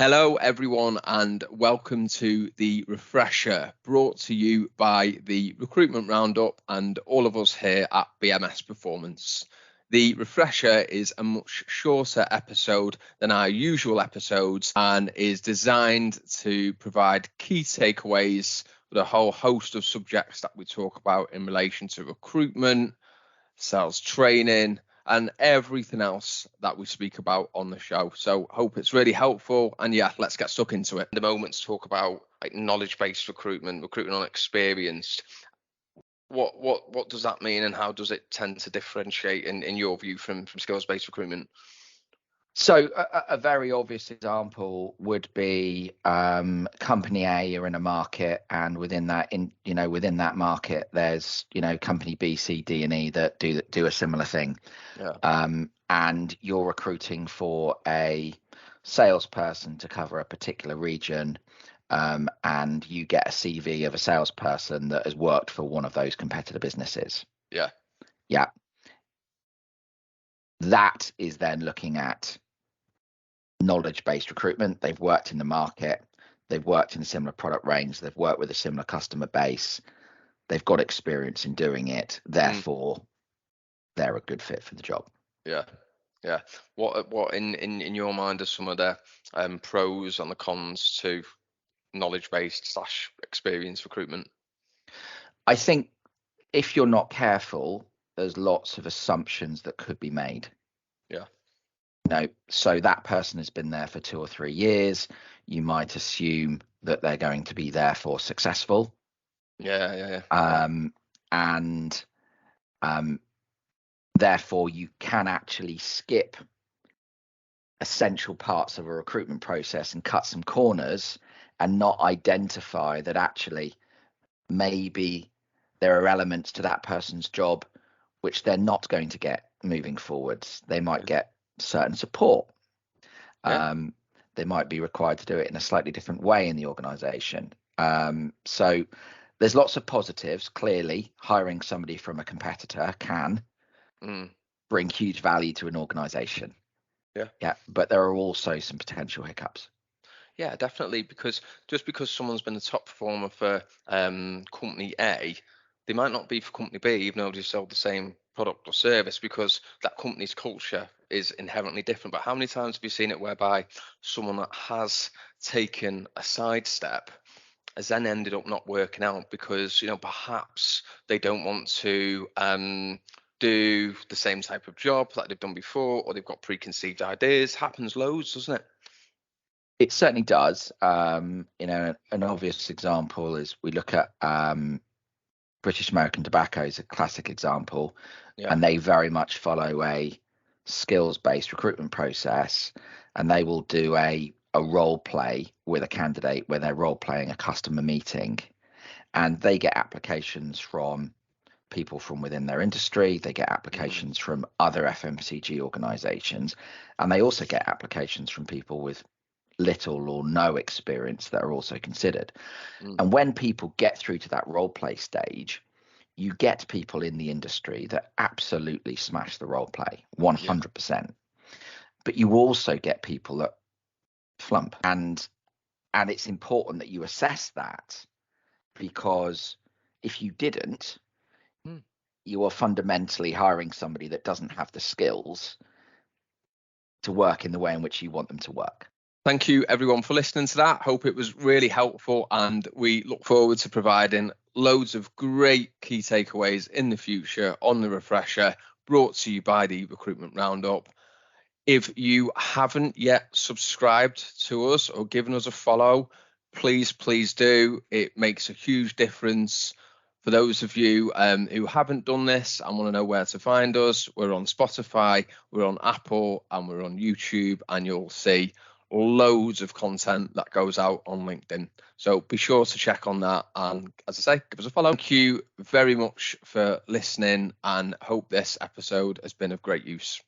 Hello, everyone, and welcome to the Refresher, brought to you by the Recruitment Roundup and all of us here at BMS Performance. The Refresher is a much shorter episode than our usual episodes and is designed to provide key takeaways with a whole host of subjects that we talk about in relation to recruitment, sales training, and everything else that we speak about on the show. So hope it's really helpful, and yeah, let's get stuck into it. The moment to talk about like knowledge-based recruitment on experience. What does that mean, and how does it tend to differentiate in your view from skills-based recruitment? So a very obvious example would be company A, you're in a market, and within that market there's company B, C, D, and E that do a similar thing. Yeah. And you're recruiting for a salesperson to cover a particular region, and you get a CV of a salesperson that has worked for one of those competitor businesses. Yeah. That is then looking at knowledge-based recruitment. They've worked in the market, they've worked in a similar product range, they've worked with a similar customer base, they've got experience in doing it, therefore they're a good fit for the job. Yeah. What in your mind are some of the pros and the cons to knowledge-based / experience recruitment? I think if you're not careful, there's lots of assumptions that could be made. Yeah. So that person has been there for 2 or 3 years. You might assume that they're going to be therefore successful. Yeah. And therefore you can actually skip essential parts of a recruitment process and cut some corners and not identify that actually maybe there are elements to that person's job which they're not going to get moving forwards. They might get certain support. They might be required to do it in a slightly different way in the organization. So there's lots of positives. Clearly, hiring somebody from a competitor can bring huge value to an organization. Yeah, but there are also some potential hiccups. Yeah, definitely, because just because someone's been a top performer for company A, they might not be for company B, even though they sell the same product or service, because that company's culture is inherently different. But how many times have you seen it whereby someone that has taken a sidestep has then ended up not working out because perhaps they don't want to do the same type of job that they've done before, or they've got preconceived ideas? Happens loads, doesn't it? It certainly does. An obvious example is we look at British American Tobacco is a classic example, and they very much follow a skills-based recruitment process, and they will do a role play with a candidate where they're role playing a customer meeting, and they get applications from people from within their industry, they get applications from other FMCG organizations, and they also get applications from people with little or no experience that are also considered. And when people get through to that role play stage, you get people in the industry that absolutely smash the role play 100%. But you also get people that flump, and it's important that you assess that, because if you didn't, you are fundamentally hiring somebody that doesn't have the skills to work in the way in which you want them to work. Thank you, everyone, for listening to that. Hope it was really helpful, and we look forward to providing loads of great key takeaways in the future on the Refresher, brought to you by the Recruitment Roundup. If you haven't yet subscribed to us or given us a follow, please do. It makes a huge difference. For those of you who haven't done this and want to know where to find us, we're on Spotify, we're on Apple, and we're on YouTube, and you'll see loads of content that goes out on LinkedIn. So be sure to check on that, and as I say, give us a follow. Thank you very much for listening, and hope this episode has been of great use.